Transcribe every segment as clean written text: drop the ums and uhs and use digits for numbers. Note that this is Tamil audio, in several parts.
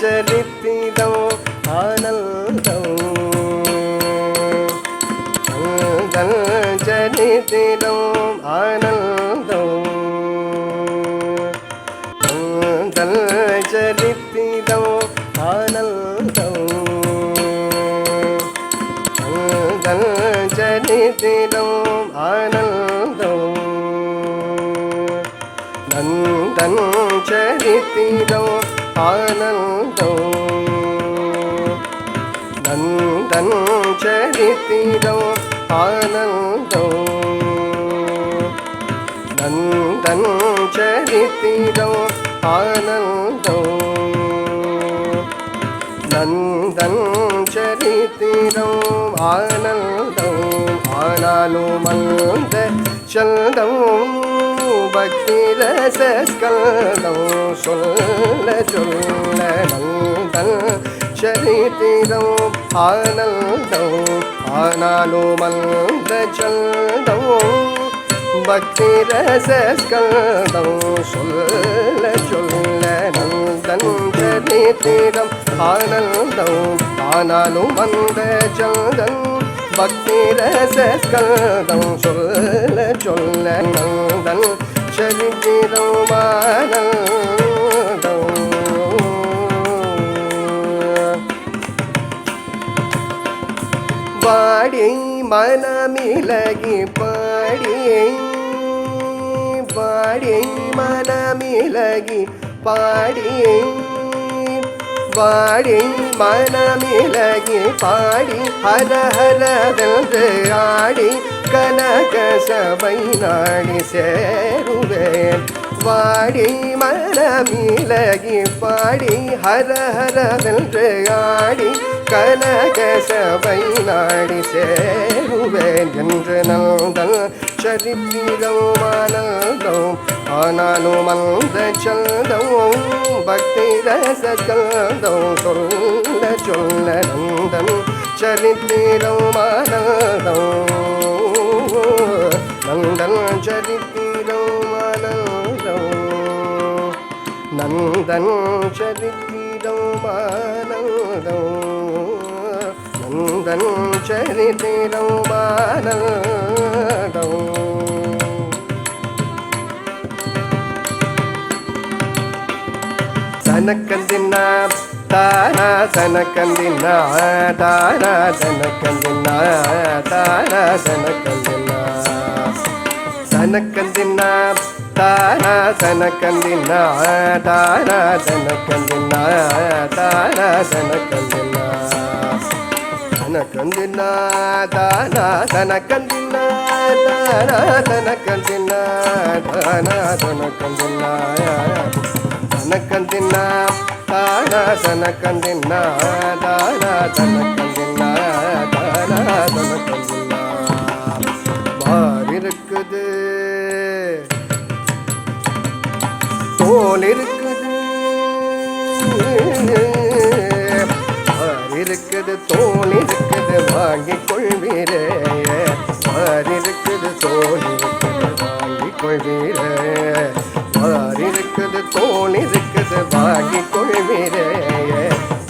சரித்திரம் ஆனந்தம் சரித்திரம் ஆனந்தம் சரித்திரம் ஆனந்தம் சரித்திரம் ஆனந்தம் நந்தன் சரித்திரம் ஆனந்தம் நந்தன் சரித்திரம் ஆனந்தம் நந்தன் சரித்திரம் ஆனந்தம் நந்தன் சரித்திரம் ஆனந்தம் ஆனாலும் அந்த சந்தம் பக்தி ரசஸ்கந்தம் சொல்ல சொல்ல நந்தன் சரித்திரம் ஆனந்தம் ஆனாலும் அந்த சந்தம் பக்தி ரசஸ்கந்தம் சொல்ல சொல்ல நந்தன் சரித்திரம் ஆனந்தம் ஆனாலும் அந்த சந்தம் பக்தி ரசஸ்கந்தம் சொல்ல சொல்ல நந்தன் சரித்திரம் ஆனந்தம் பாடி மனமிலகி பாடி பாடி மனமிலகி பாடி பாடி மனமிலகி பாடி ஹர ஹர வென்று ஆடி கனக சபை நாடி சேருவேன் வாடி மனமிலகி பாடி ஹர ஹர வென்று ஆடி கனக சபை நாடி சேருவேன் என்று நந்தன் சரித்திரம் ஆனந்தம் ஆனாலும் அந்த சந்தம் பக்தி ரசஸ்கந்தம் சொல்ல சொல்ல நந்தன் சரித்திரம் ஆனந்தம் நந்தன் சரித்திரம் ஆனந்தம் நந்தன் சரித்திரம் ஆனந்தம் நந்தன் சரித்திரம் ஆனந்தம் சனக்கந்தின தாரா சனக்கந்தின தாரா சனக்கந்தின தாரா சனக்கந்தின சனக்கந்தின தாரா சனக்கந்தின தாரா சனக்கந்தின தாரா சனக்கந்தின சனக்கந்தின தாரா சனக்கந்தின தாரா சனக்கந்தின தாரா சனக்கந்தின சனக்கந்தின தாரா சனக்கந்தின தாரா சனக்கந்தின தாரா சனக்கந்தின பார் இருக்குது தோல் இருக்குது பார் இருக்குது தோல் இருக்குது வாங்கிக் கொள்வீரே பார் இருக்குது தோல் இருக்குது வாங்கிக் கொள்வீரே பார் இருக்குது தோல் இருக்குது வாங்கிக் கொள்வீரே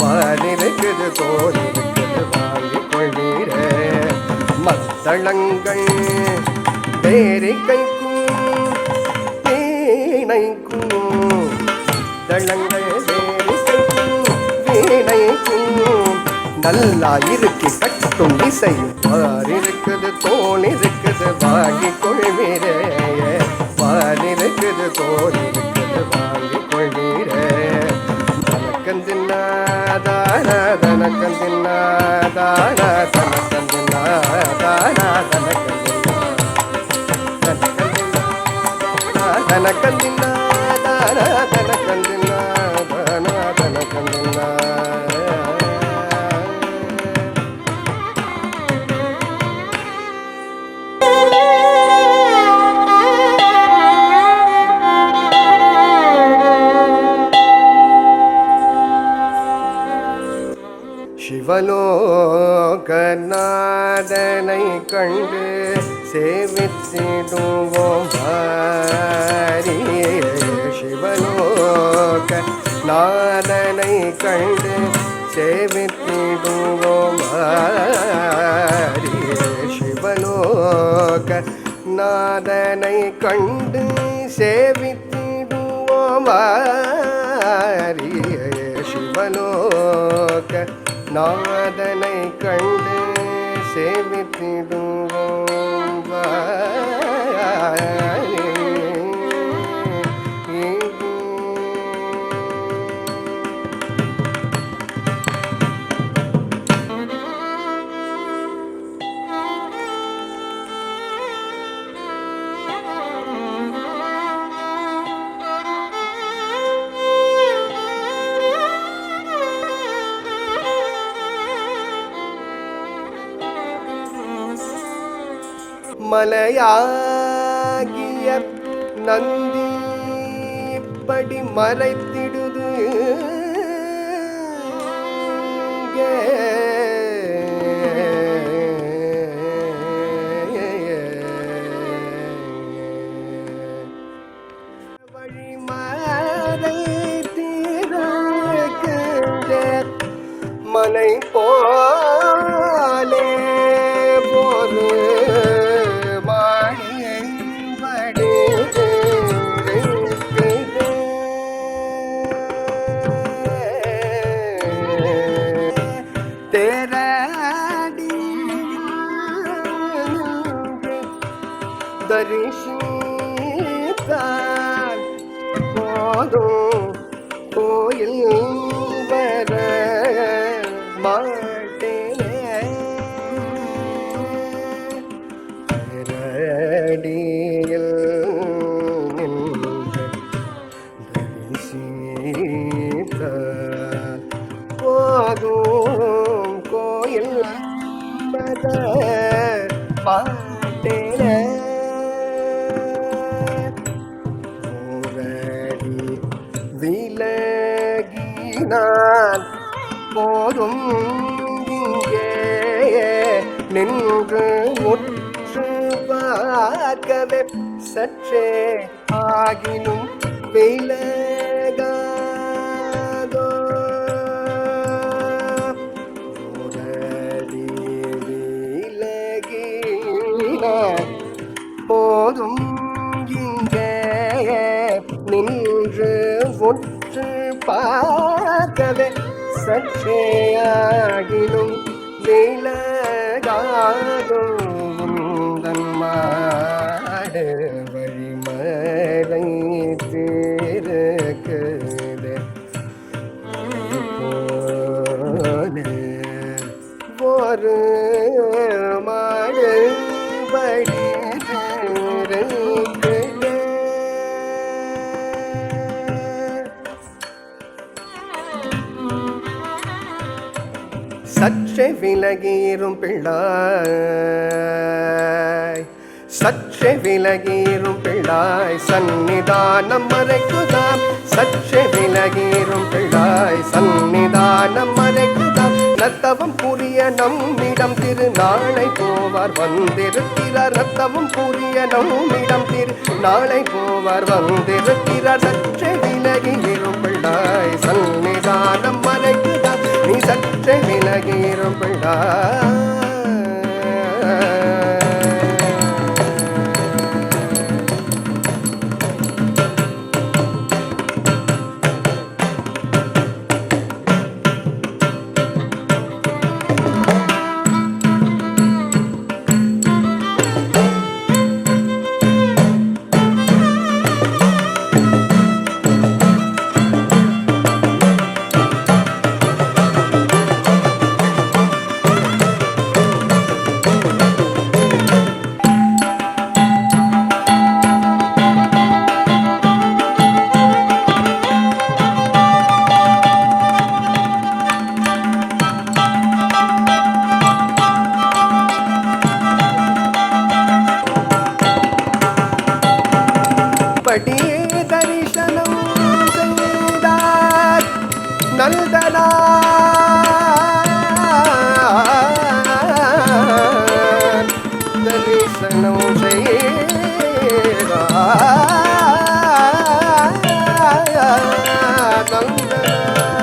பார் இருக்குது தோல் இருக்குது வாங்கிக் கொள்வீரே மத்தளங்கள் பேரிக்கைக்கும் வீணைக்கும் தளங்கள் பேரிக்கைக்கும் வீணைக்கும் நல்லா இருக்கு கட்டும் இசையும் பார் இருக்குது தோல் இருக்குது வாங்கிக் கொள்வீரே பார் இருக்குது தோல் இருக்குது வாங்கிக் கொள்வீரே தனக்கந்தின தாரா தனக்கந்தின தாரா தனக்கந்தின தாரா தனக்கந்தின தனக்கந்தின தாரா தனக்கந்தின தாரா தனக்கந்தின சிவலோகநாதனை கண்டு சேவித்திடுவோம் பாரி சிவலோக நாதனை நாதனை கண்டு சேவித்திடுவோம் சிவலோக நாதனை கண்டு சேவித்திடுவோம் சிவலோக நாதனை கண்டு சேவித்திடுவோம் மலையாகிய நந்தி இப்படி மறைத்திடுது வழிமறை தீரக்கின்ற மலை போலே போது தரிசித்தான் போதும் கோயில் வர மாட்டேன் அடியில் தரிசித்தான் போதும் கோயில் வர மாட்டேன் விலகினான் போதும் இங்கே நின்று முற்று பார்க்கவே சற்றே ஆகினும் விலகாதோ விலகினான் போதும் இங்கே நின்று முற்று பார்க்கவே சற்றேயாகினும் விலகாதும் தன் மாடு வழிமறை தீர்க்குது ஒரு மாடு படி சற்றே விலகீரும் பிள்ளாய் சற்றே விலகீரும் பிள்ளாய் சந்நிதானம் மறைக்குதாம் சற்றே விலகீரும் பிள்ளாய் சந்நிதானம் மறைக்குதாம் நத்தவம் புரிய நம்மிடம் திருநாளை போவார் வந்திருக்கிறார் நத்தவம் புரிய நம்மிடம் திருநாளை போவார் வந்திருக்கிறார் சற்றே விலகீரும் பிள்ளாய் சந்நிதானம் மறைக்குதாம் நீ சற்றே விலகீரும் பிள்ளாய் படியே தரிசனம் செய்தார் நல்தனார் தரிசனம் செய்தார் நல்தனார்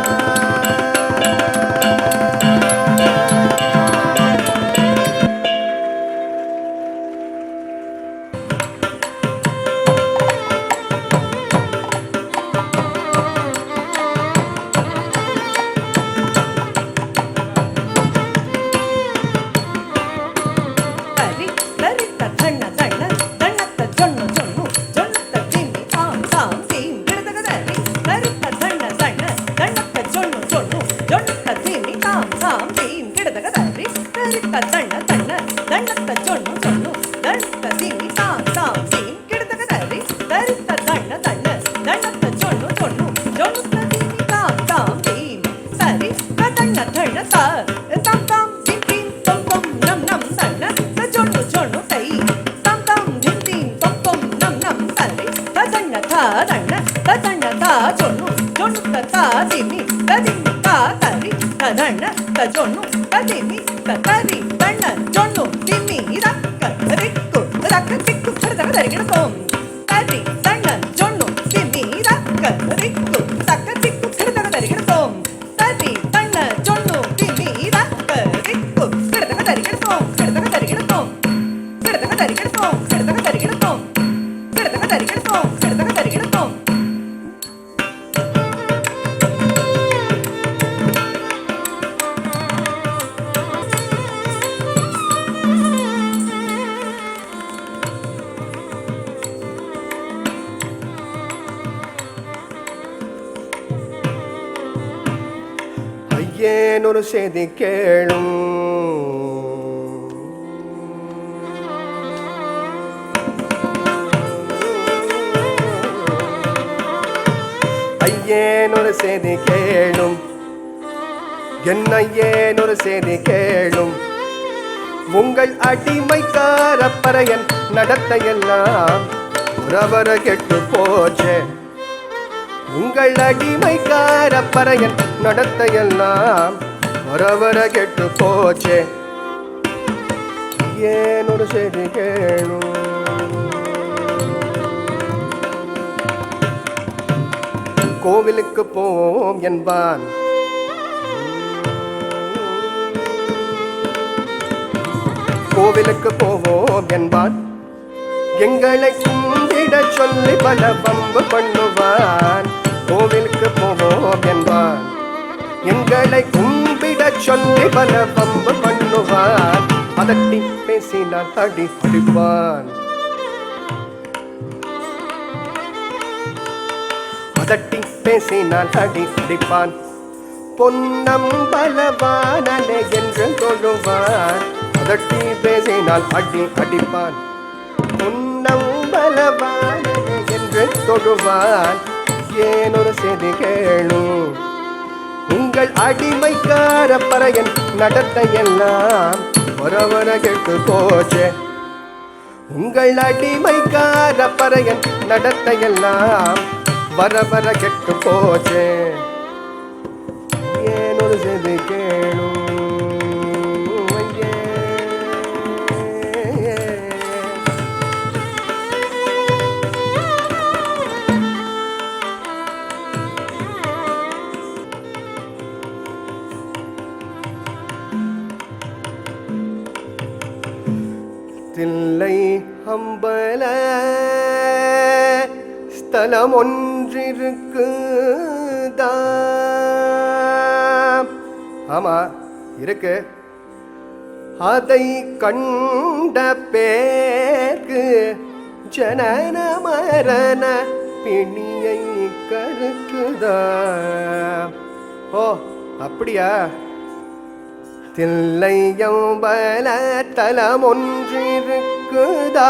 தண்ண தண்ண தா சொன்னு சொன்னு தா திமி ததிமி தா தரி தண்ண சொன்னு ததிமி தரி தண்ண சொன்னு திமி ரக்க ரிக்கு ரக்க திக்கு தர தரிகிடக்கும் தரி தண்ண சொன்னு திமி ரக்க ரிக்கு ரக்க திக்கு தர தரிகிடக்கும் தரி தண்ண சொன்னு திமி ரக்க ரிக்கு தர தரிகிடக்கும் தரிகிடக்கும் தரிகிடக்கும் தரிகிடக்கும் தரிகிடக்கும் தரிகிடக்கும் ஐயேனொரு செய்தி கேளும் ஐயேனொரு செய்தி கேளும் என்னையேனொரு செய்தி கேளும் உங்கள் அடிமைக்கார பறையன் நடத்தையெல்லாம் ரவர கெட்டு போச்சே உங்கள் அடிமைக்கார பறையன் நடத்தையெல்லாம் ரவர கெட்டு போச்சே ஏனொரு செய்தி கேளும் கோவிலுக்கு போவோம் என்பான் கோவிலுக்கு போவோம் என்பான் எங்களை கும்பிட சொல்லி பல பம்பு பண்ணுவான் கோவிலுக்கு போவோம் என்பான் எங்களை கும்பிட சொல்லி பல பம்பு பண்ணுவான் அதட்டி பேசினால் அடி அடிப்பான் அதட்டி பேசினால் அடி அடிப்பான் பொன்னம்பலவானே என்று தொழுவான் அதட்டி பேசினால் அடி அடிப்பான் பொன்னம்பலவானே என்று தொழுவான் ஏனொரு செய்தி கேளும் உங்கள் அடிமைக்கார பறையன் நடத்தையெல்லாம் வரவர கெட்டு போச்சே உங்கள் அடிமைக்கார பறையன் நடத்தையெல்லாம் வர வர கெட்டு போச்சே ஏனொரு செய்தி கேளும் தில்லை அம்பல ஸ்தலம் ஒன்றிருக்குதா ஆமா இருக்கு அதை கண்ட பேருக்கு ஜனன மரண பிணியை கருக்குதா ஓ அப்படியா தில்லையம்பல தலம் ஒன்றிருக்குதா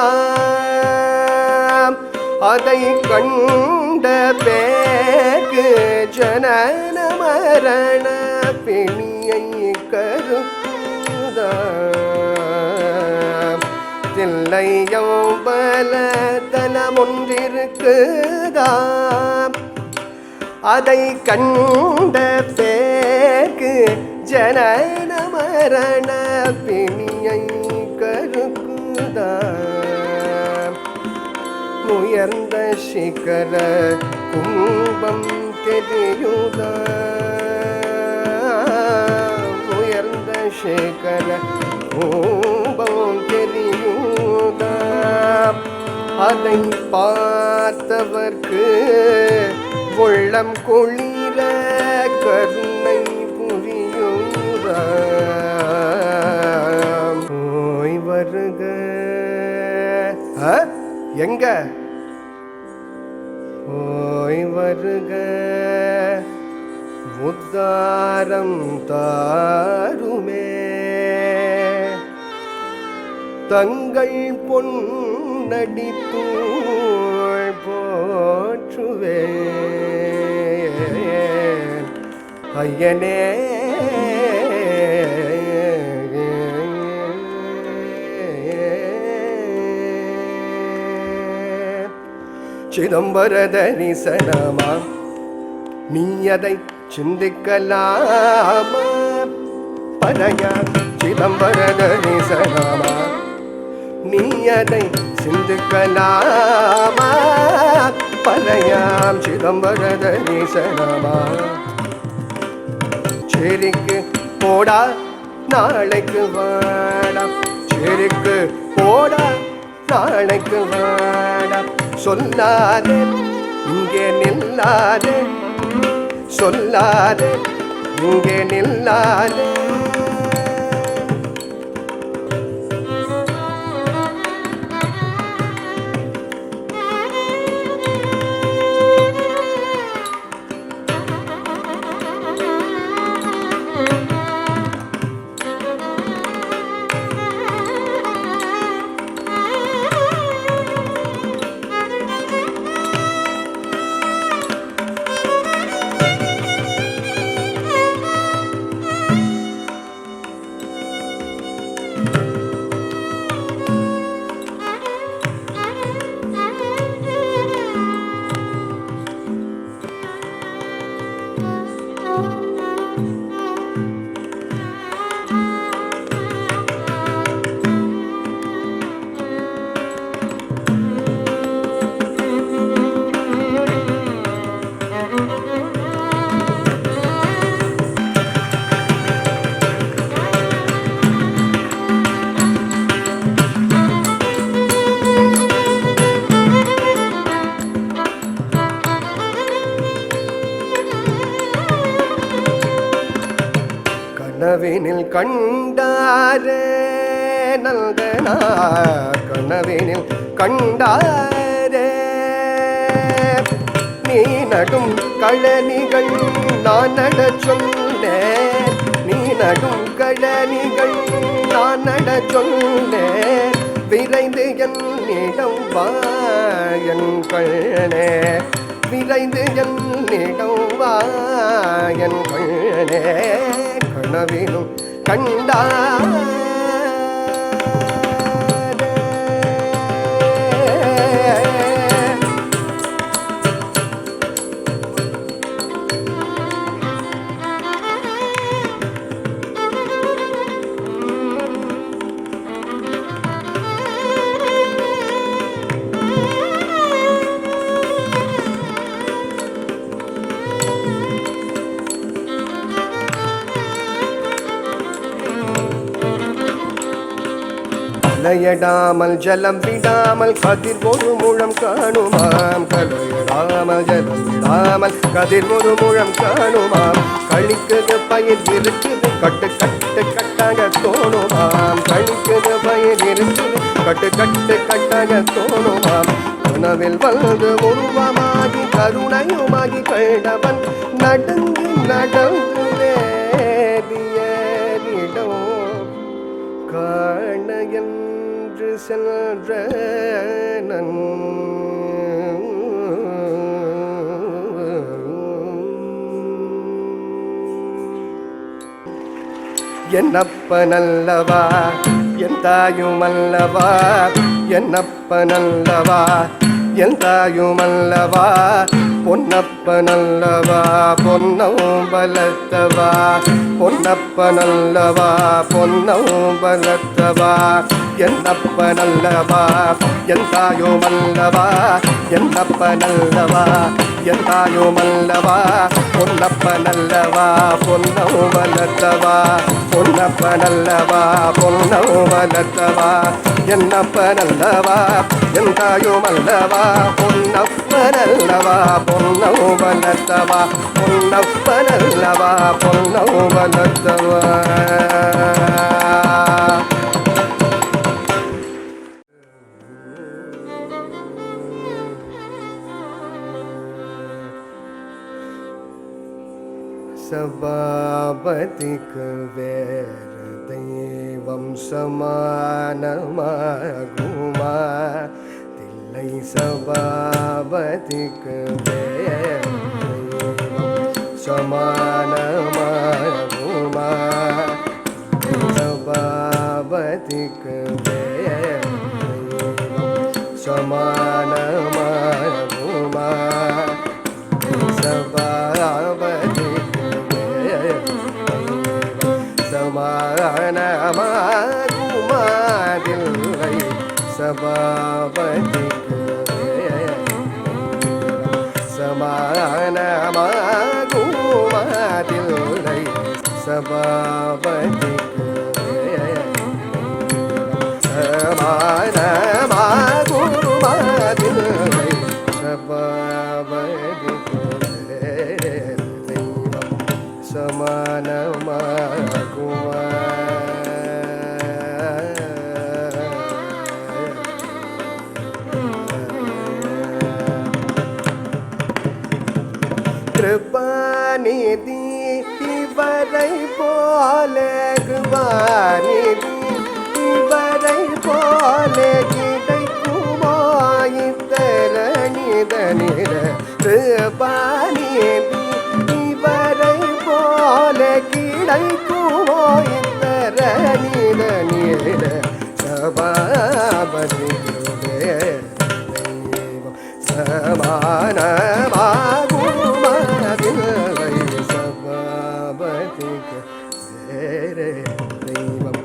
அதை கண்ட பேருக்கு ஜனன மரண பிணியை கருக்குதா தில்லையம்பல தலம் ஒன்றிருக்குதா அதை கண்ட பேருக்கு ஜனன மரண பிணியை கருக்குதா உயர்ந்த சிகர கும்பம் தெரியுதா உயர்ந்த சிகர கும்பம் தெரியுதா அதை பார்த்தவர்க்கு உள்ளம் குளிர கருணை புரியுதா போய் வருக எங்க போய் வருக உத்தாரம் தாருமே தங்கள் பொன்னடி தூள் போற்றுவே ஐயனே சிதம்பர தரிசனமாம் நீ அதை சிந்திக்கலாமா பரையா சிதம்பர தரிசனமா நீ அதை சிந்திக்கலாமா பரையாம் சிதம்பர தரிசனமா சேரிக்கு போடா நாளைக்கு வாடா சேரிக்கு போடா நாளைக்கு வாடா சொல்லாதே இங்கே நில்லாதே சொல்லாதே இங்கே நில்லாதே கனவினில் கண்டாரே நல்தனா கனவினில் கண்டாரே நீ நடும் கழனிகள் நான் நட சொன்னேன் நீ நடும் கழனிகள் நான் நட சொன்னேன் விரைந்து என்னிடம் வா என் கண்ணே விரைந்து என்னிடம் வா என் கண்ணே கனவிலும் கண்டா கலையடாமல் ஜலம் விடாமல் கதிர் ஒரு முழம் காணுமாம் கலையடாமல் ஜலம் விடாமல் கதிர் ஒரு முழம் காணுமாம் கழிக்குது பயிர் இருக்குது கட்டு கட்டு கட்டாக தோணுமாம் கழிக்குது பயிர் இருக்குது கட்டு கட்டு கட்டாக தோணுமாம் கனவில் வந்து உருவமாகி கருணையுமாகி கண்டவன் நடுங்கி நடந்து வேதியரிடம் காண என்று சென்ற என்னப்பனல்லவா என் தாயுமல்லவா என்னப்பனல்லவா என் தாயுமல்லவா பொன்னப்பனல்லவா பொன்னம் பலத்தவா பொன்னப்பனல்லவா பொன்னம் பலத்தவா என்னப்பனல்லவா என் தாயுமல்லவா என்னப்பனல்லவா என் தாயுமல்லவா பொன்னப்பனல்லவா பொன்னம் பலத்தவா பொன்னப்பனல்லவா பொன்னம் பலத்தவா என்னப்பனல்லவா என் தாயுமல்லவா பொன்னப்பனல்லவா பொன்னம் பலத்தவா பொன்னப்பனல்லவா பொன்னம் பலத்தவா சபாபதிக்கு வேற தெய்வம் சமானமாகுமா தில்லை சபாபதிக்கு வேற தெய்வம் சமானமாகுமா சபாபதிக்கு வேற தெய்வம் சமானமாகுமா சமானமாகுவதில்லை சபாபதிக்கு சமானமாகுவதில்லை சபாபதிக்கு தெய்வம் சமானமாகுவ கிருபாநிதி இவரை போல கிருபாநிதி இவரை போல கிடைக்குமோ இத்தரணிதனிட கிருபாநிதி இவரை போல கிடைக்குமோ இத்தரணிதனிட சபாபதி சமானமாகுமதில்லை சபாபதிக்கு வேறே தெய்வம்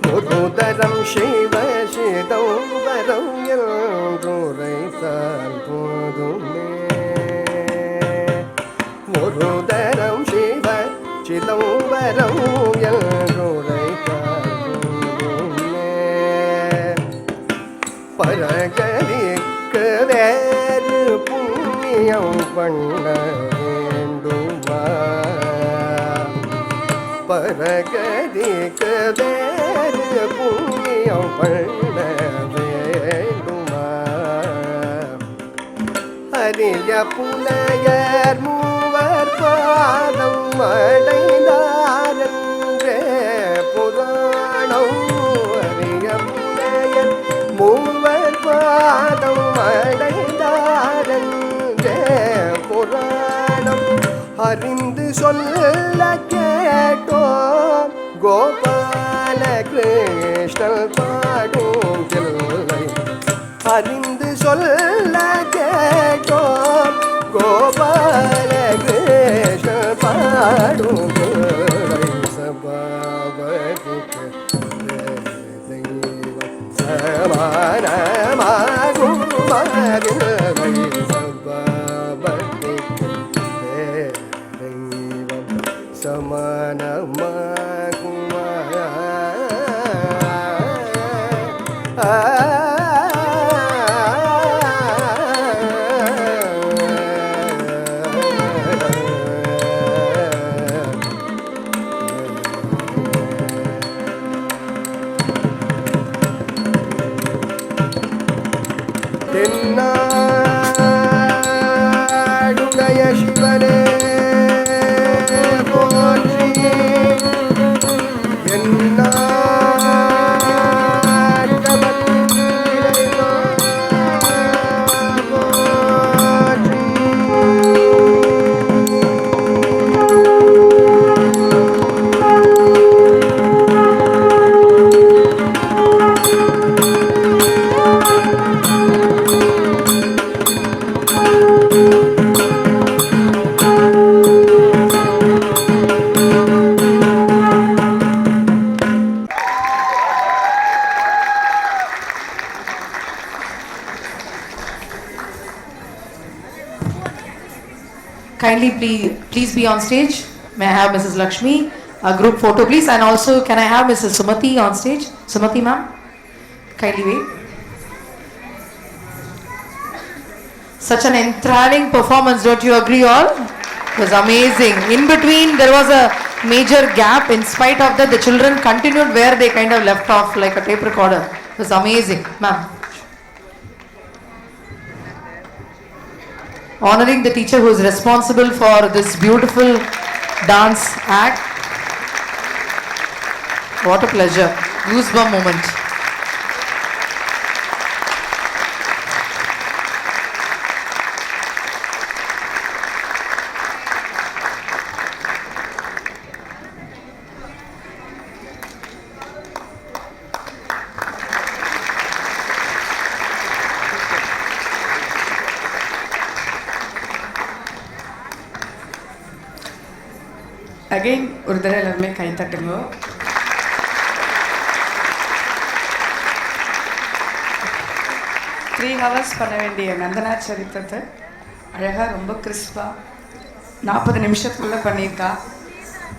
முருதரம் சிவ சிதம்பரம் என்றுரைத்தால் போதுமே முருதரம் சிவ சிதம்பரம் என்றுரைத்தால் போதுமே பரகதிக்கு வேறு புண்ணியம் பண்ண வேண்டுமா பரகதிக்கு வேறு புண்ணியம் பண்ண வேண்டுமா அரிய புலையர் மூவர் பாதம் அடைந்தாரன்றே புராணம் அரிய புலையர் மூவர் பாதம் அடைந்தாரன்றே புராணம் அறிந்து சொல்ல கேட்டோம் கோபால கிருஷ்ணன் பாடும் தில்லை அறிந்து சொல்ல கேட்டோம் கோபால கிருஷ்ணன் பாடும் தில்லை சபாபதிக்கு தெய்வம் சமானமாகுமதில்லை சபாபதிக்கு தெய்வம் சமானமாகுமா தென்னாடுடைய சிவனே போற்றி என்னாட்டவர்க்கும் இறைவா போற்றி Kindly please be on stage. May I have Mrs. Lakshmi, a group photo please, and also can I have Mrs. Sumati on stage? Sumati ma'am, kindly wait. Such an enthralling performance, don't you agree all? It was amazing. In between there was a major gap. In spite of that, the children continued where they kind of left off like a tape recorder. It was amazing. Ma'am. Honoring the teacher who is responsible for this beautiful dance act. What a pleasure. Goosebump moment. Again ஒரு தடவை எல்லாருமே கை தட்டுங்க. த்ரீ ஹவர்ஸ் பண்ண வேண்டிய நந்தனா சரித்திரத்தை அழகாக ரொம்ப கிறிஸ்பாக 40 நிமிஷத்துக்குள்ளே பண்ணியிருக்கா.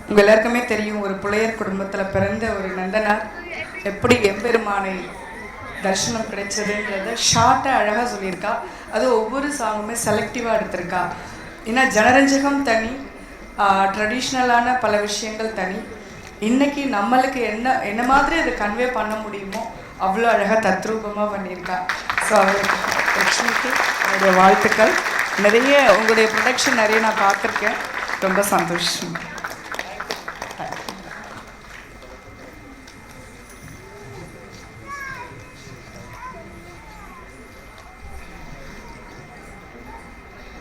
உங்கள் எல்லாருக்குமே தெரியும், ஒரு புலையர் குடும்பத்தில் பிறந்த ஒரு நந்தனார் எப்படி எம்பெருமானை தரிசனம் கிடைச்சதுன்றத ஷார்ட்டாக அழகாக சொல்லியிருக்கா. அது ஒவ்வொரு சாங்குமே செலக்டிவாக எடுத்திருக்கா. ஏன்னா ஜனரஞ்சகம் தனி, ட்ரெடிஷ்னலான பல விஷயங்கள் தனி. இன்றைக்கி நம்மளுக்கு என்ன மாதிரி அதை கன்வே பண்ண முடியுமோ அவ்வளோ அழகாக தத்ரூபமாக பண்ணியிருக்கா. ஸோ அவருக்கு லக்ஷ்மிக்கு என்னுடைய வாழ்த்துக்கள். நிறைய உங்களுடைய ப்ரொடக்ஷன் நிறைய நான் பார்த்துருக்கேன். ரொம்ப சந்தோஷம்.